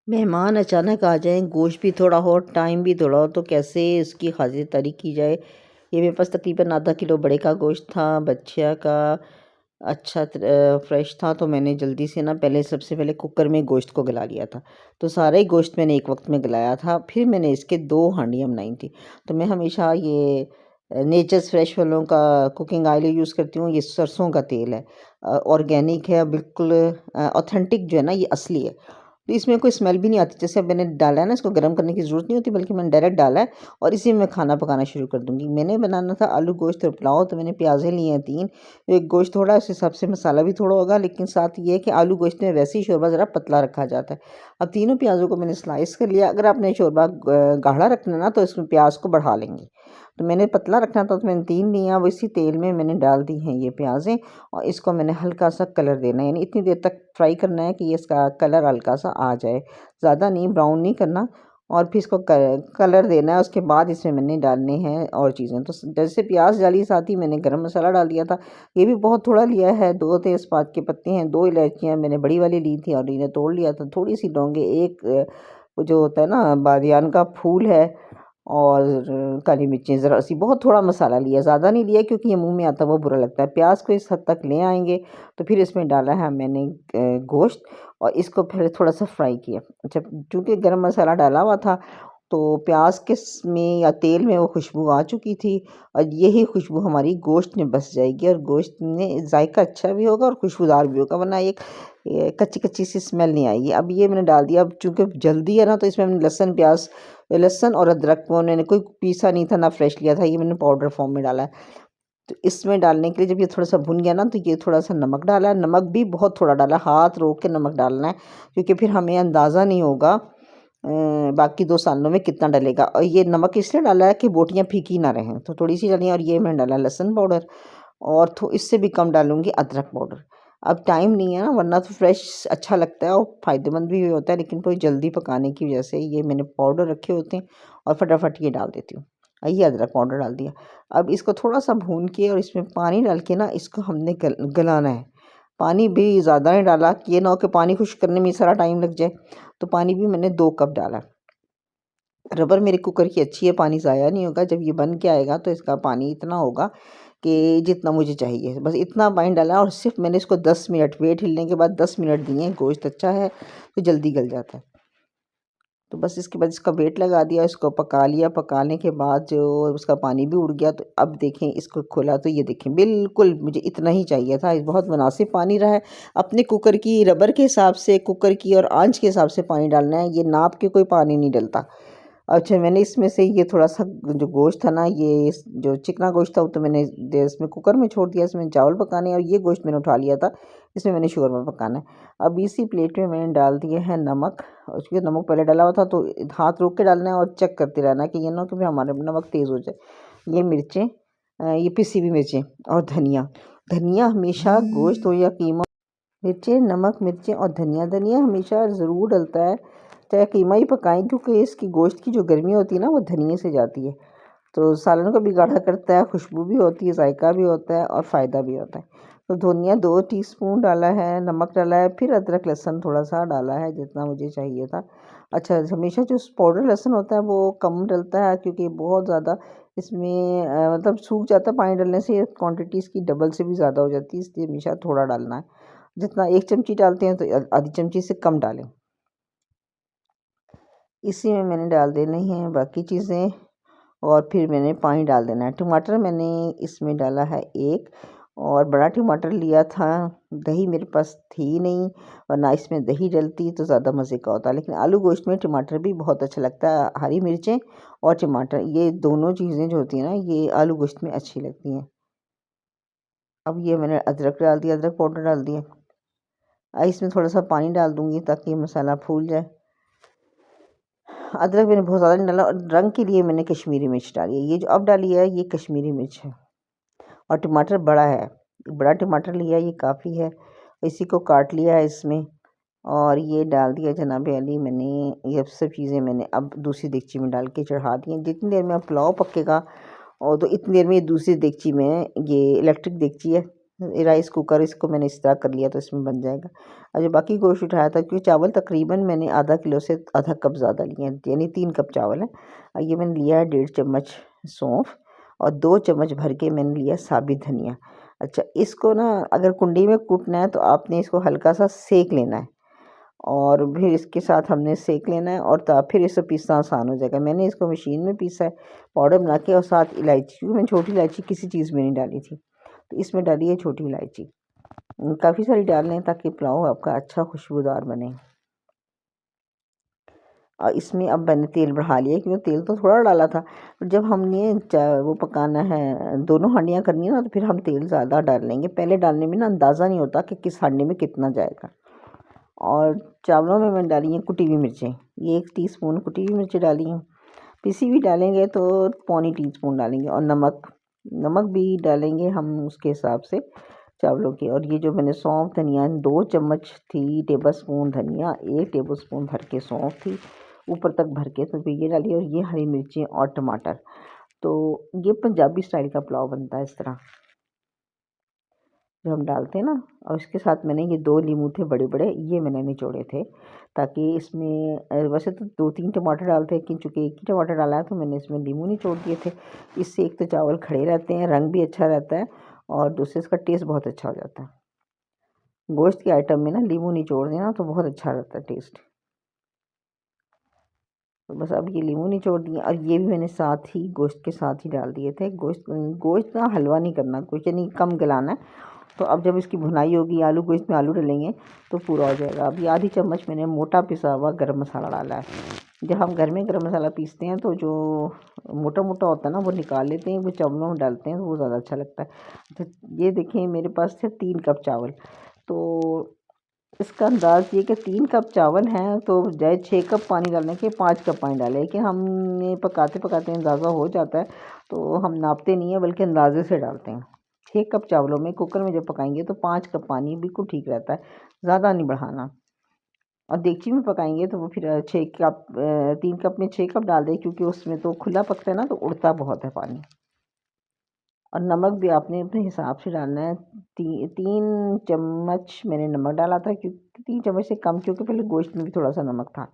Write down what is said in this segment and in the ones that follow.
मेहमान अचानक आ जाएँ, गोश्त भी थोड़ा हो, टाइम भी थोड़ा हो, तो कैसे इसकी खातिरदारी की जाए। ये मेरे पास तकरीबन आधा किलो बड़े का गोश्त था, बच्चा का अच्छा फ्रेश था, तो मैंने जल्दी से ना पहले सबसे पहले कुकर में गोश्त को गला लिया था। तो सारा ही गोश्त मैंने एक वक्त में गलाया था, फिर मैंने इसके 2 हांडियाँ बनाई थी। तो मैं हमेशा ये नेचर्स फ्रेश वालों का कुकिंग ऑयल यूज़ करती हूँ। ये सरसों का तेल है, ऑर्गेनिक है, बिल्कुल ऑथेंटिक जो है ना, ये असली है। तो इसमें कोई स्मेल भी नहीं आती। जैसे अब मैंने डाला है ना, इसको गर्म करने की ज़रूरत नहीं होती, बल्कि मैंने डायरेक्ट डाला है और इसी में मैं खाना पकाना शुरू कर दूँगी। मैंने बनाना था आलू गोश्त और पुलाव, तो मैंने प्याज़ें लिए हैं 3। एक गोश्त थोड़ा है, उस हिसाब से मसाला भी थोड़ा होगा, लेकिन साथ ये है कि आलू गोश्त में वैसे ही शोरबा ज़रा पतला रखा जाता है। अब तीनों प्याज़ों को मैंने स्लाइस कर लिया। अगर आपने शोरबा गाढ़ा रखना है ना, तो इसमें प्याज़ को बढ़ा लेंगे। तो मैंने पतला रखना था, तो मैंने 3 लिए। अब इसी तेल में मैंने डाल दी हैं ये प्याज़ें और इसको मैंने हल्का सा कलर देना है, यानी इतनी देर तक फ्राई करना है कि ये इसका कलर हल्का सा आ जाए, ज़्यादा नहीं, ब्राउन नहीं करना। और फिर इसको कलर देना है। उसके बाद इसमें मैंने डालने हैं और चीज़ें। तो जैसे प्याज डाली, साथ ही मैंने गरम मसाला डाल दिया था। ये भी बहुत थोड़ा लिया है, 2 तेज़पात के पत्ते हैं, 2 इलायचियाँ मैंने बड़ी वाली ली थी और इन्हें तोड़ लिया था, थोड़ी सी लौंगे, एक वो जो होता है ना बादियान का फूल है, और काली मिर्चें ज़रा सी, बहुत थोड़ा मसाला लिया, ज़्यादा नहीं लिया, क्योंकि ये मुंह में आता है वो बुरा लगता है। प्याज को इस हद तक ले आएंगे, तो फिर इसमें डाला है मैंने गोश्त और इसको फिर थोड़ा सा फ्राई किया। अच्छा, चूँकि गरम मसाला डाला हुआ था, तो प्याज के में या तेल में वो खुशबू आ चुकी थी और यही खुशबू हमारी गोश्त में बस जाएगी और गोश्त में जायका अच्छा भी होगा और खुशबूदार भी होगा, वरना एक कच्ची कच्ची सी स्मेल नहीं आएगी। अब ये मैंने डाल दिया। अब चूँकि जल्दी है ना, तो इसमें हमने लहसुन और अदरक को मैंने कोई पीसा नहीं था, ना फ्रेश लिया था, ये मैंने पाउडर फॉर्म में डाला है। तो इसमें डालने के लिए जब ये थोड़ा-सा भुन गया ना, तो ये थोड़ा-सा नमक डाला है। नमक भी बहुत थोड़ा डाला, हाथ रोक के नमक डालना है, क्योंकि फिर हमें अंदाज़ा नहीं होगा बाकी 2 सालों में कितना डलेगा। और ये नमक इसलिए डाला है कि बोटियाँ फीकी ना रहें, तो थोड़ी-सी डाली। और ये मैंने डाला लहसुन पाउडर और इससे भी कम डालूँगी अदरक पाउडर। अब टाइम नहीं है ना, वरना तो फ्रेश अच्छा लगता है और फ़ायदेमंद भी होता है, लेकिन कोई जल्दी पकाने की वजह से ये मैंने पाउडर रखे होते हैं और फटाफट ये डाल देती हूँ। ये अदरक पाउडर डाल दिया। अब इसको थोड़ा-सा भून के और इसमें पानी डाल के ना, इसको हमने गलाना है। पानी भी ज़्यादा नहीं डाला कि ये ना हो कि पानी खुश्क करने में सारा टाइम लग जाए। तो पानी भी मैंने 2 कप डाला। रबर मेरे कुकर की अच्छी है, पानी ज़ाया नहीं होगा। जब ये बन के आएगा तो इसका पानी इतना होगा कि जितना मुझे चाहिए, बस इतना पानी डाला। और सिर्फ मैंने इसको 10 मिनट वेट हिलने के बाद 10 मिनट दिए। गोश्त अच्छा है तो जल्दी गल जाता है। तो बस इसके बाद इसका वेट लगा दिया, इसको पका लिया। पकाने के बाद जो उसका पानी भी उड़ गया, तो अब देखें, इसको खोला तो ये देखें बिल्कुल मुझे इतना ही चाहिए था। ये बहुत मुनासिब पानी रहा है। अपने कुकर की रबर के हिसाब से, कुकर की और आंच के हिसाब से पानी डालना है, ये नाप के कोई पानी नहीं डलता। अच्छा, मैंने इसमें से ये थोड़ा-सा जो गोश्त था ना, ये जो चिकना गोश्त था, वो तो मैंने इसमें कुकर में छोड़ दिया। इसमें चावल पकाने और ये गोश्त मैंने उठा लिया था, इसमें मैंने शोरमा पकाना है। अब इसी प्लेट में मैंने डाल दिए हैं नमक। और चूँकि नमक पहले डाला हुआ था, तो हाथ रोक के डालना है और चेक करते रहना है कि ये ना हो कि फिर हमारे नमक तेज़ हो जाए। ये मिर्चें, ये पिसी हुई मिर्चें और धनिया। धनिया हमेशा गोश्त हो या कीमा, मिर्चें, नमक, मिर्चें और धनिया। धनिया हमेशा ज़रूर डलता है, चाहे कीमा ही पकाएँ, क्योंकि इसकी गोश्त की जो गर्मी होती है ना, वो धनिये से जाती है। तो सालन को भी गाढ़ा करता है, खुशबू भी होती है, जायका भी होता है और फ़ायदा भी होता है। तो धनिया 2 टीस्पून डाला है, नमक डाला है, फिर अदरक लहसुन थोड़ा-सा डाला है, जितना मुझे चाहिए था। अच्छा, हमेशा जो पाउडर लहसुन होता है वो कम डलता है, क्योंकि बहुत ज़्यादा इसमें मतलब सूख जाता है। पानी डालने से क्वांटिटी इसकी डबल से भी ज़्यादा हो जाती है, इसलिए हमेशा थोड़ा डालना है। जितना 1 चमची डालते हैं, तो आधी चमची से कम डालें। इसी में मैंने डाल देने हैं बाकी चीज़ें और फिर मैंने पानी डाल देना है। टमाटर मैंने इसमें डाला है 1, और बड़ा टमाटर लिया था। दही मेरे पास थी नहीं, वरना इसमें दही डलती तो ज़्यादा मज़े का होता। लेकिन आलू गोश्त में टमाटर भी बहुत अच्छा लगता है। हरी मिर्चें और टमाटर, ये दोनों चीज़ें जो होती हैं ना, ये आलू गोश्त में अच्छी लगती हैं। अब ये मैंने अदरक डाल दिया, अदरक पाउडर डाल दिया। इसमें थोड़ा-सा पानी डाल दूँगी ताकि मसाला फूल जाए। अदरक मैंने बहुत ज़्यादा नहीं डाला और रंग के लिए मैंने कश्मीरी मिर्च डाली है। ये जो अब डाली है, ये कश्मीरी मिर्च है। और टमाटर बड़ा है, बड़ा टमाटर लिया, ये काफ़ी है। इसी को काट लिया है इसमें और ये डाल दिया जनाब अली मैंने। ये सब चीज़ें मैंने अब दूसरी देगची में डाल के चढ़ा दी हैं। जितनी देर में अब पुलाव पकेगा, और तो इतनी देर में ये दूसरी देगची में, ये इलेक्ट्रिक देगची है, राइस कुकर, इसको मैंने इस तरह कर लिया तो इसमें बन जाएगा। और जो बाकी गोश्त उठाया था, क्योंकि चावल तकरीबन मैंने आधा किलो से आधा कप ज़्यादा लिए हैं, यानी 3 कप चावल है। और ये मैंने लिया है 1.5 चम्मच सौंफ और 2 चम्मच भर के मैंने लिया साबित धनिया। अच्छा, इसको ना अगर कुंडी में कूटना है तो आपने इसको हल्का सा सेक लेना है और फिर इसके साथ हमने सेक लेना है और तब फिर इसे पीसना आसान हो जाएगा। मैंने इसको मशीन में पीसा है पाउडर बना के, और साथ इलायची, क्योंकि मैंने छोटी इलायची किसी चीज़ में नहीं डाली थी, तो इसमें डाली है छोटी इलायची। काफ़ी सारी डाल लें ताकि पुलाव आपका अच्छा खुशबूदार बने। और इसमें अब मैंने तेल बढ़ा लिया, क्योंकि तेल तो थोड़ा डाला था, पर जब हमने वो पकाना है, दोनों हांडियाँ करनी है ना, तो फिर हम तेल ज़्यादा डाल लेंगे। पहले डालने में ना अंदाज़ा नहीं होता कि किस हांडी में कितना जाएगा। और चावलों में मैंने डाली हैं कुटी हुई मिर्चें, ये 1 टीस्पून कुटी हुई मिर्चें डाली हैं। पिसी हुई डालेंगे तो पौनी टीस्पून डालेंगे। और नमक, नमक भी डालेंगे हम उसके हिसाब से चावलों के। और ये जो मैंने सौंफ धनिया 2 चम्मच थी, टेबल स्पून धनिया, 1 टेबल स्पून भर के सौंफ थी, ऊपर तक भर के, तो फिर ये डाली। और ये हरी मिर्चें और टमाटर। तो ये पंजाबी स्टाइल का पुलाव बनता है इस तरह जो हम डालते हैं ना। और इसके साथ मैंने ये 2 नींबू थे बड़े बड़े, ये मैंने निचोड़े थे, ताकि इसमें वैसे तो 2-3 टमाटर डालते हैं, लेकिन चूँकि 1 ही टमाटर डाला है तो मैंने इसमें नींबू निचोड़ दिए थे। इससे एक तो चावल खड़े रहते हैं, रंग भी अच्छा रहता है, और दूसरे इसका टेस्ट बहुत अच्छा हो जाता है। गोश्त के आइटम में ना नींबू निचोड़ देना तो बहुत अच्छा रहता है टेस्ट। तो बस अब ये नींबू निचोड़ दिए, और ये भी मैंने साथ ही गोश्त के साथ ही डाल दिए थे। गोश्त गोश्त ना हलवा नहीं करना, गोश्त यानी कम गलाना है। तो अब जब इसकी भुनाई होगी, आलू गोश्त में आलू डालेंगे तो पूरा हो जाएगा। अब ये आधी चम्मच मैंने मोटा पिसा हुआ गरम मसाला डाला है। जब हम घर में गरम मसाला पीसते हैं तो जो मोटा मोटा होता है ना वो निकाल लेते हैं, वो चावलों में डालते हैं तो वो ज़्यादा अच्छा लगता है। तो ये देखें मेरे पास थे 3 कप चावल, तो इसका अंदाज़ ये कि 3 कप चावल हैं तो बजाय 6 कप पानी डालने के 5 कप पानी डालें। लेकिन हमने पकाते पकाते अंदाज़ा हो जाता है, तो हम नापते नहीं हैं बल्कि अंदाज़े से डालते हैं। 6 कप चावलों में कुकर में जब पकाएंगे तो 5 कप पानी बिल्कुल ठीक रहता है, ज़्यादा नहीं बढ़ाना। और देगची में पकाएंगे तो वो फिर 6 कप 3 कप में 6 कप डाल दें, क्योंकि उसमें तो खुला पकता है ना, तो उड़ता बहुत है पानी। और नमक भी आपने अपने हिसाब से डालना है। 3 चम्मच मैंने नमक डाला था, क्योंकि 3 चम्मच से कम, क्योंकि पहले गोश्त में भी थोड़ा सा नमक था।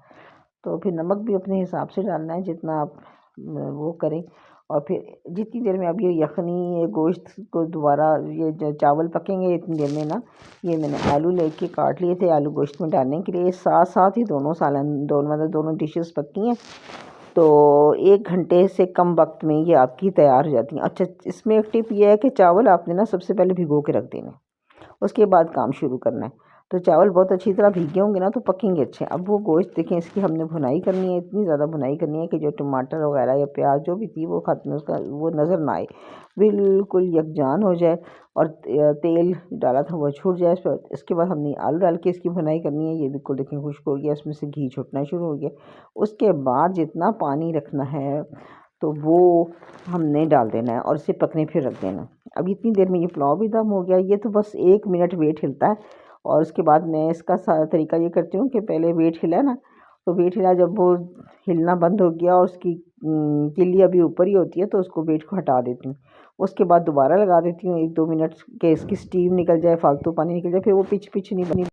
तो फिर नमक भी अपने हिसाब से डालना है जितना आप वो करें। और फिर जितनी देर में अब ये यखनी, ये गोश्त को दोबारा, ये जो चावल पकेंगे इतनी देर में ना, ये मैंने आलू लेके काट लिए थे आलू गोश्त में डालने के लिए। साथ साथ ही दोनों सालन, दोनों मतलब दोनों डिशेस पकी हैं, तो 1 घंटे से कम वक्त में ये आपकी तैयार हो जाती हैं। अच्छा, इसमें एक टिप ये है कि चावल आपने ना सबसे पहले भिगो के रख देने, उसके बाद काम शुरू करना है। तो चावल बहुत अच्छी तरह भीगे होंगे ना तो पकेंगे अच्छे। अब वो गोश्त देखें, इसकी हमने भुनाई करनी है, इतनी ज़्यादा भुनाई करनी है कि जो टमाटर वगैरह या प्याज जो भी थी वो ख़त्म, उसका वो नज़र ना आए, बिल्कुल यकजान हो जाए, और तेल डाला था वो छूट जाए। इसके बाद हमने आलू डाल के इसकी भुनाई करनी है। ये बिल्कुल देखें खुश्क हो गया, इसमें से घी छूटना शुरू हो गया। उसके बाद जितना पानी रखना है तो वो हमने डाल देना है और इसे पकने फिर रख देना। अब इतनी देर में ये पुलाव भी दम हो गया। ये तो बस 1 मिनट वेट हिलता है, और उसके बाद मैं इसका तरीका ये करती हूँ कि पहले वेट हिला ना, तो वेट हिला, जब वो हिलना बंद हो गया और उसकी तिल्ली अभी ऊपर ही होती है, तो उसको वेट को हटा देती हूँ। उसके बाद दोबारा लगा देती हूँ 1-2 मिनट, कि इसकी स्टीम निकल जाए, फालतू पानी निकल जाए, फिर वो पिच पिच नहीं बनी।